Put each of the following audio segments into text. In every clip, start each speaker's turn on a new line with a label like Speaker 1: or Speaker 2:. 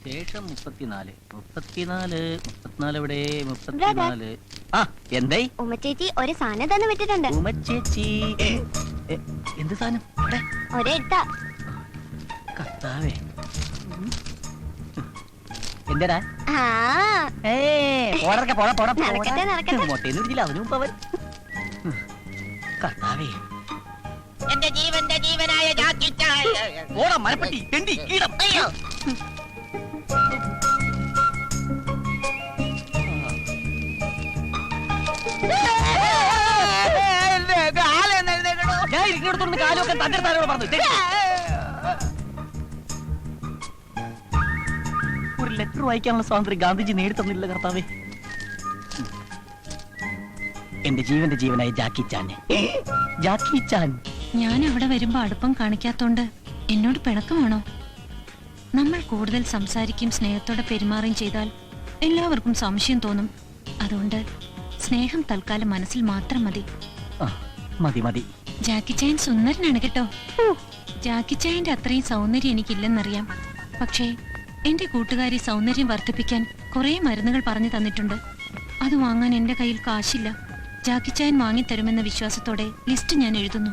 Speaker 1: ശേഷം 34 എവിടെ 34 ആ എന്തായി
Speaker 2: ഉമ്മച്ചേച്ചി ഒരു സാധനം തന്നെ വിട്ടിട്ടുണ്ട്.
Speaker 1: ഉമ്മച്ചേച്ചി എന്ത് സാധനം?
Speaker 2: ഒരെടുത്താ
Speaker 1: കർത്താവേ എന്തടാ? മൊട്ടേന്ന് അവനും അവൻ കർത്താവേ
Speaker 3: എന്റെ ജീവന്റെ ജീവനായ
Speaker 1: ഓടാ മരപ്പട്ടി തെണ്ടി കീടം.
Speaker 3: അയ്യോ
Speaker 1: ഞാൻ ഇരിക്കുന്നിടത്തോണ്ട് കാലൊക്കെ തന്റെ താരോട് പറഞ്ഞു. ഒരു ലെറ്റർ വായിക്കാനുള്ള സ്വാതന്ത്ര്യം ഗാന്ധിജി നേടിത്തന്നില്ല കർത്താവേ. എന്റെ ജീവന്റെ ജീവനായ ജാക്കി ചാൻ. ജാക്കി ചാൻ,
Speaker 4: ഞാൻ അവിടെ വരുമ്പോ അടുപ്പം കാണിക്കാത്തോണ്ട് എന്നോട് പിണക്കമാണോ? നമ്മൾ കൂടുതൽ സംസാരിക്കും സ്നേഹത്തോടെ പെരുമാറുകയും ചെയ്താൽ എല്ലാവർക്കും സംശയം തോന്നും. അതുകൊണ്ട് സ്നേഹം തൽക്കാലം മനസ്സിൽ മാത്രം മതി.
Speaker 1: മതി മതി.
Speaker 4: ജാക്കി ചാൻ സുന്ദരനാണ് കേട്ടോ. ജാക്കി ചായന്റെ അത്രയും സൗന്ദര്യം എനിക്കില്ലെന്നറിയാം. പക്ഷേ എന്റെ കൂട്ടുകാരി സൗന്ദര്യം വർദ്ധിപ്പിക്കാൻ കുറെ മരുന്നുകൾ പറഞ്ഞു തന്നിട്ടുണ്ട്. അത് വാങ്ങാൻ എന്റെ കയ്യിൽ കാശില്ല. ജാക്കി ചാൻ വാങ്ങിത്തരുമെന്ന വിശ്വാസത്തോടെ ലിസ്റ്റ് ഞാൻ എഴുതുന്നു.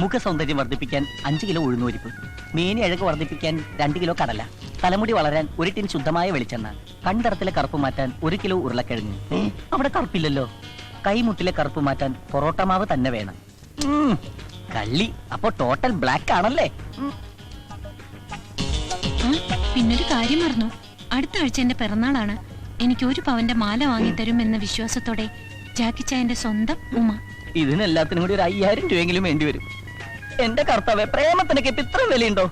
Speaker 1: മുഖ സൗന്ദര്യം വർദ്ധിപ്പിക്കാൻ 5 കിലോ ഉഴുന്നുപരിപ്പ്, മേനി അഴക് വർദ്ധിപ്പിക്കാൻ 2 കിലോ കടല, തലമുടി വളരാൻ 1 ടിൻ ശുദ്ധമായ വെളിച്ചെണ്ണ, കണ്ടറത്തിലെ കറുപ്പ് മാറ്റാൻ 1 കിലോ ഉരുളക്കിഴങ്ങ്. അവിടെ കറുപ്പില്ലല്ലോ. കൈമുട്ടിലെ കറുപ്പ് മാറ്റാൻ പൊറോട്ട മാവ് തന്നെ വേണം. കള്ളി, അപ്പൊ ടോട്ടൽ ബ്ലാക്ക് ആണല്ലേ?
Speaker 4: പിന്നൊരു കാര്യം മറന്നു. അടുത്ത ആഴ്ച എന്റെ പിറന്നാളാണ്. എനിക്ക് 1 പവന്റെ മാല വാങ്ങിത്തരും എന്ന വിശ്വാസത്തോടെ ജാക്കി ചായന്റെ സ്വന്തം ഉമ്മ.
Speaker 1: ഇതിനെല്ലാത്തിനും കൂടി ഒരു 5000 രൂപയെങ്കിലും വേണ്ടി വരും. എന്റെ കർത്താവേ, പ്രേമത്തിനൊക്കെ ഇപ്പൊ ഇത്ര വിലയുണ്ടോ?